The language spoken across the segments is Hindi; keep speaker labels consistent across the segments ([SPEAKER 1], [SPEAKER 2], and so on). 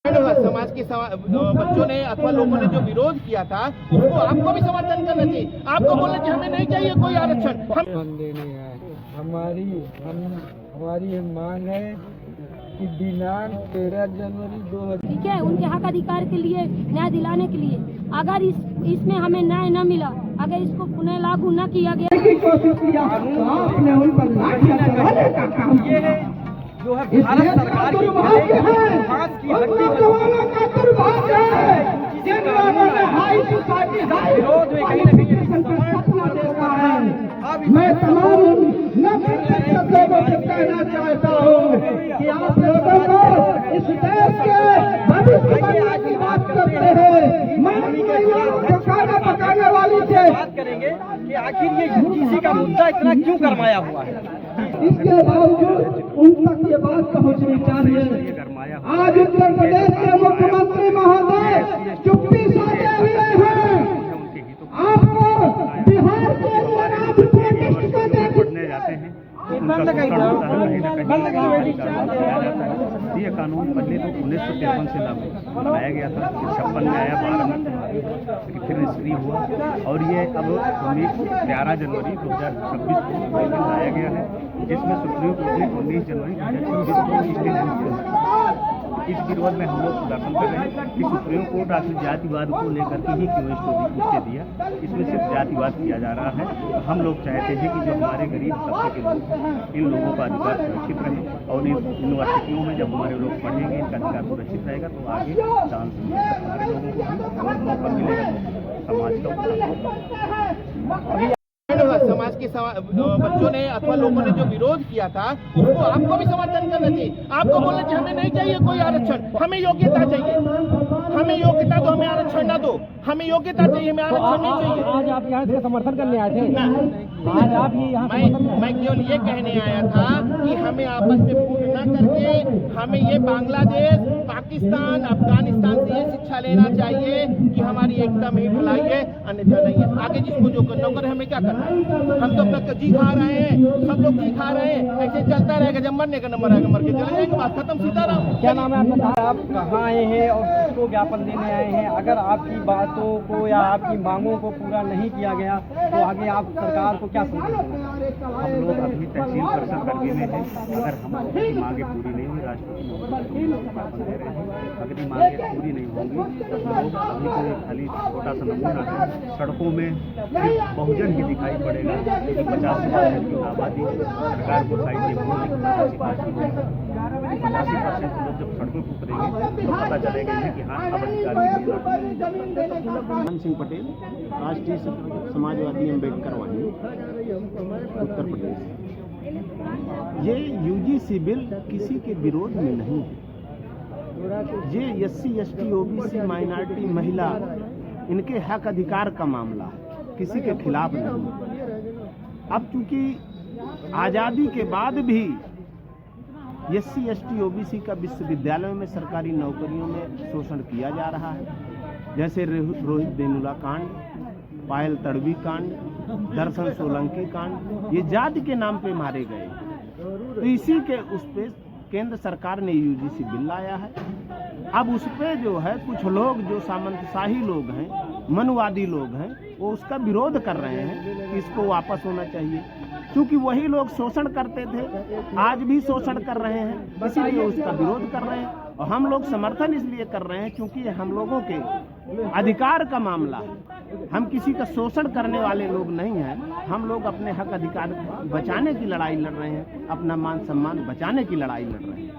[SPEAKER 1] समाज के बच्चों ने अथवा लोगों ने जो विरोध किया था उसको आपको भी समर्थन करना चाहिए। आपको बोलना चाहिए हमें नहीं चाहिए कोई आरक्षण।
[SPEAKER 2] हमारी मांग है कि दिनांक 13 जनवरी 2000
[SPEAKER 3] ठीक है, उनके हक अधिकार के लिए न्याय दिलाने के लिए अगर इसमें हमें न्याय न मिला, अगर इसको पुनः लागू न किया गया
[SPEAKER 2] आपने उन पर लाठी चलाने का काम किया है, जो है भारत सरकार की घास की हड्डी विरोध में कहीं न कहीं मैं तमाम लोगों से कहना चाहता हूँ कि आप लोगों को इस देश के भविष्य की बात करते हैं। मैं खाना पकाने वाली से बात करेंगे कि आखिर ये यूजीसी का मुद्दा इतना क्यों गरमाया हुआ है। इसके बावजूद उन तक ये बात पहुँचनी चाहिए। आज उत्तर प्रदेश के मुख्यमंत्री महोदय चुप्पी साधे हुए हैं। आपको बिहार के
[SPEAKER 4] ये कानून पहले तो 1953 से लागू लाया गया था, फिर 56 में आया, 12 में फिर निष्क्रिय हुआ और ये अब 11 जनवरी 2026 को लाया गया है, जिसमें सुप्रीम कोर्ट ने 19 जनवरी 2026 को इस विरोध में हम लोग प्रदर्शन कर रहे हैं कि सुप्रीम कोर्ट आखिर जातिवाद को लेकर के ही क्यों इसको स्टे दिया। इसमें सिर्फ जातिवाद किया जा रहा है। तो हम लोग चाहते हैं कि जो हमारे गरीब तबके के लोग, इन लोगों का अधिकार सुरक्षित रहे और इन यूनिवर्सिटियों में जब हमारे लोग पढ़ेंगे, इनका अधिकार सुरक्षित रहेगा तो आगे चांस हमारे लोगों को भी मौका मिलेगा समाज का।
[SPEAKER 1] समाज के बच्चों ने अथवा लोगों ने जो विरोध किया था उसको आपको भी समर्थन करना चाहिए। आपको बोलना चाहिए हमें नहीं चाहिए कोई आरक्षण, हमें योग्यता चाहिए, हमें योग्यता दो, हमें आरक्षण ना दो, हमें योग्यता चाहिए, हमें आरक्षण नहीं चाहिए।
[SPEAKER 2] आज आप यहाँ से समर्थन करने आए थे
[SPEAKER 1] ना?
[SPEAKER 2] आज आप
[SPEAKER 1] मैं केवल ये कहने आया था कि हमें आपस में फूट न करके हमें ये बांग्लादेश, पाकिस्तान, अफगानिस्तान से ये शिक्षा लेना चाहिए कि हमारी एकता में ही भलाई है, अन्यथा नहीं है। आगे जिसको जो करना करे हमें क्या करना है? हम तो अपना जी खा रहे हैं, सब लोग जी खा रहे हैं, ऐसे चलता रहेगा। जब मरने का नंबर आएगा मर के चले जाएंगे, बात खत्म, सीताराम।
[SPEAKER 2] क्या नाम है आपका? आप कहाँ आए हैं और किसको ज्ञापन देने आए हैं? अगर आपकी बातों को या आपकी मांगों को पूरा नहीं किया गया तो आगे आप सरकार को क्या संदेश देंगे?
[SPEAKER 4] हम लोग अभी तहसील परिषद करके में हैं। अगर हमारी मांगे पूरी नहीं हुई, राष्ट्रपति ज्ञापन दे रहे हैं, अगर ये मांगे पूरी नहीं होंगी तो लोग अभी तो खाली छोटा सा नमूना है, सड़कों में बहुजन ही दिखाई पड़ेगा क्योंकि 50% की आबादी सरकार को साइड में 85% लोग जब सड़कों पर उतरेंगे तो पता चलेगा कि हाँ अब
[SPEAKER 5] मान सिंह पटेल, राष्ट्रीय समाजवादी अम्बेडकर वाहिनी, उत्तर प्रदेश। ये यूजीसी बिल किसी के विरोध में नहीं है। ये SC, ST, OBC, माइनॉरिटी, महिला, इनके हक अधिकार का मामला है, किसी के खिलाफ नहीं। अब चूंकि आज़ादी के बाद भी SC, ST, OBC का विश्वविद्यालयों में, सरकारी नौकरियों में शोषण किया जा रहा है। जैसे रोहित वेमुला कांड, पायल तड़वी कांड, दर्शन सोलंकी कांड, ये जाति के नाम पे मारे गए। तो इसी के उस पे केंद्र सरकार ने यूजीसी बिल लाया है। अब उस पे जो है कुछ लोग जो सामंतशाही लोग हैं, मनुवादी लोग हैं, वो उसका विरोध कर रहे हैं कि इसको वापस होना चाहिए, क्योंकि वही लोग शोषण करते थे, आज भी शोषण कर रहे हैं, इसीलिए उसका विरोध कर रहे हैं। और हम लोग समर्थन इसलिए कर रहे हैं क्योंकि ये हम लोगों के अधिकार का मामला है। हम किसी का शोषण करने वाले लोग नहीं हैं। हम लोग अपने हक अधिकार बचाने की लड़ाई लड़ रहे हैं, अपना मान सम्मान बचाने की लड़ाई लड़ रहे हैं।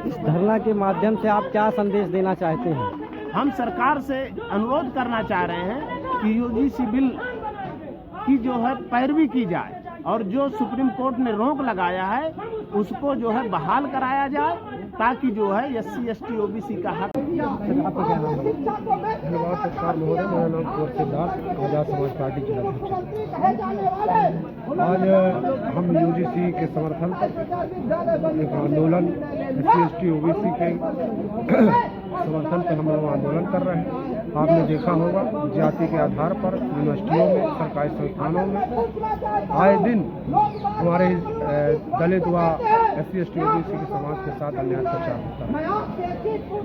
[SPEAKER 2] इस धरना के माध्यम से आप क्या संदेश देना चाहते हैं?
[SPEAKER 5] हम सरकार से अनुरोध करना चाह रहे हैं कि यूजीसी बिल की जो है पैरवी की जाए और जो सुप्रीम कोर्ट ने रोक लगाया है उसको जो है बहाल कराया जाए, ताकि जो है SC, ST, OBC का हक।
[SPEAKER 2] आपका क्या नाम है? धन्यवाद सरकार महोदय, मेरा नाम कुंवर सिद्धार्थ, आजाद समाज पार्टी जिलाध्यक्ष। आज हम यूजीसी के समर्थन एक आंदोलन SC, ST, OBC के
[SPEAKER 6] समर्थन पे हम लोग आंदोलन कर रहे हैं। आपने देखा होगा जाति के आधार पर यूनिवर्सिटियों में, सरकारी संस्थानों में आए दिन हमारे दलित व SC ST OBC के समाज के साथ अन्याय प्रचार होता है।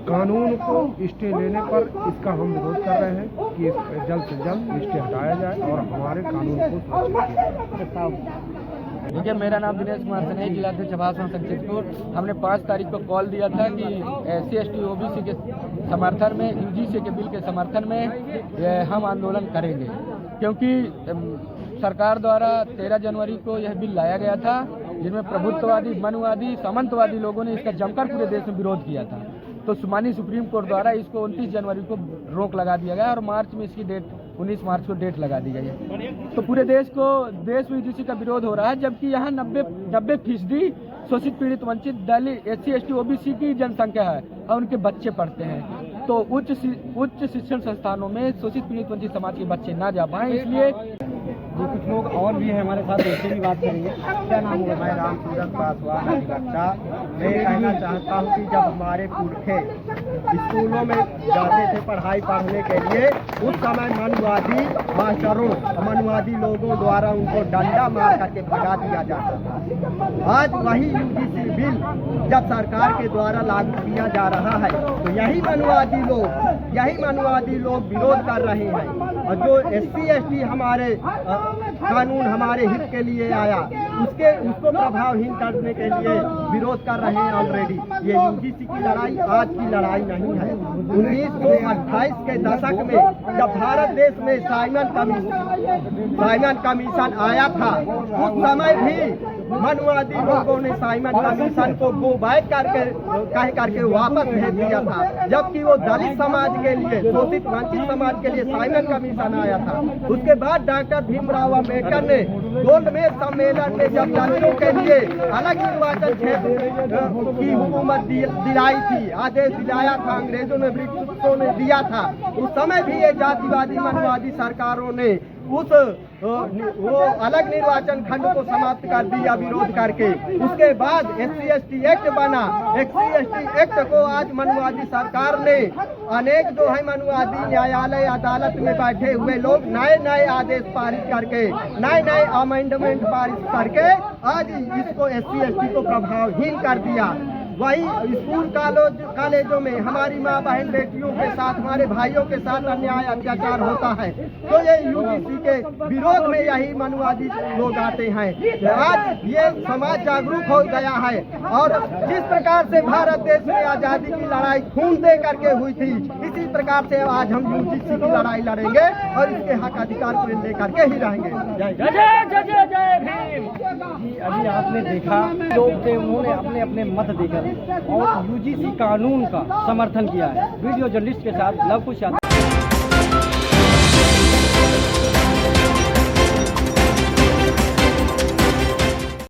[SPEAKER 6] कानून को स्टे लेने पर इसका हम विरोध कर रहे हैं कि जल्द से जल्द स्टे हटाया जाए और हमारे कानून को सुरक्षित किया जाए।
[SPEAKER 7] देखिए, मेरा नाम दिनेश कुमार सनेही, जिला अध्यक्ष भाजपा संक्षिप्तपुर। हमने 5 तारीख को कॉल दिया था कि SC ST OBC के समर्थन में, UGC के बिल के समर्थन में हम आंदोलन करेंगे, क्योंकि सरकार द्वारा 13 जनवरी को यह बिल लाया गया था, जिनमें प्रभुत्ववादी, मनुवादी, सामंतवादी लोगों ने इसका जमकर पूरे देश में विरोध किया था। तो माननीय सुप्रीम कोर्ट द्वारा इसको 29 जनवरी को रोक लगा दिया गया और मार्च में इसकी डेट 19 मार्च को डेट लगा दी गई है। तो पूरे देश में UGC का विरोध हो रहा है, जबकि यहाँ 90% शोषित, पीड़ित, वंचित, दलित, SC ST OBC की जनसंख्या है और उनके बच्चे पढ़ते हैं। तो उच्च शिक्षण संस्थानों में शोषित, पीड़ित, वंचित समाज के बच्चे ना जा पाएं, इसलिए
[SPEAKER 8] जो कुछ लोग और भी हैं हमारे साथ, उससे भी बात करेंगे। क्या नाम होगा?
[SPEAKER 5] मैं राम सूरत पासवान अधिवक्ता। मैं कहना चाहता हूँ कि जब हमारे पुरखे स्कूलों में जाते थे पढ़ाई पढ़ने के लिए, उस समय मनुवादी मास्टरों, मनुवादी लोगों द्वारा उनको डंडा मार करके भगा दिया जाता था। आज वही UGC बिल जब सरकार के द्वारा लागू किया जा रहा है, तो यही मनुवादी लोग विरोध कर रहे हैं। और जो SC ST हमारे कानून हमारे हित के लिए आया, उसको प्रभावहीन करने के लिए विरोध कर रहे हैं ऑलरेडी। ये UGC की लड़ाई आज की लड़ाई नहीं है। 1928 के दशक में जब भारत देश में साइमन कमीशन आया था, उस समय भी मनुवादी लोगों ने साइमन कमीशन को गो बैक करके वापस भेज दिया था, जबकि वो दलित समाज के लिए, शोषित वंचित समाज के लिए साइमन कमीशन आया था। उसके बाद डॉक्टर भीमराव अम्बेडकर ने गोलमेज सम्मेलन में जब दलितों के लिए अलग निर्वाचन क्षेत्र की हुकूमत दिलाई थी, आदेश दिलाया था, अंग्रेजों ने, ब्रिटिशों ने दिया था, उस समय भी ये जातिवादी मनवादी सरकारों ने वो अलग निर्वाचन खंड को समाप्त कर दिया विरोध करके। उसके बाद SC ST एक्ट बना। SC ST एक्ट को आज मनुवादी सरकार ने, अनेक जो है मनुवादी न्यायालय अदालत में बैठे हुए लोग नए आदेश पारित करके, नए अमेंडमेंट पारित करके आज इसको SC ST को प्रभावहीन कर दिया। वही स्कूल कॉलेजों में हमारी माँ बहन बेटियों के साथ, हमारे भाइयों के साथ अन्याय अत्याचार होता है, तो ये UGC के विरोध में यही मनुवादी लोग आते हैं। आज ये समाज जागरूक हो गया है और जिस प्रकार से भारत देश में आज़ादी की लड़ाई खून दे करके हुई थी, इसी प्रकार से आज हम UGC की लड़ाई लड़ेंगे और इसके हक अधिकार को लेकर के ही रहेंगे।
[SPEAKER 8] जय भीम। अभी आपने देखा लोग थे, उन्होंने अपने मत देकर और UGC कानून का समर्थन किया है। वीडियो जर्नलिस्ट के साथ लव कुश यादव।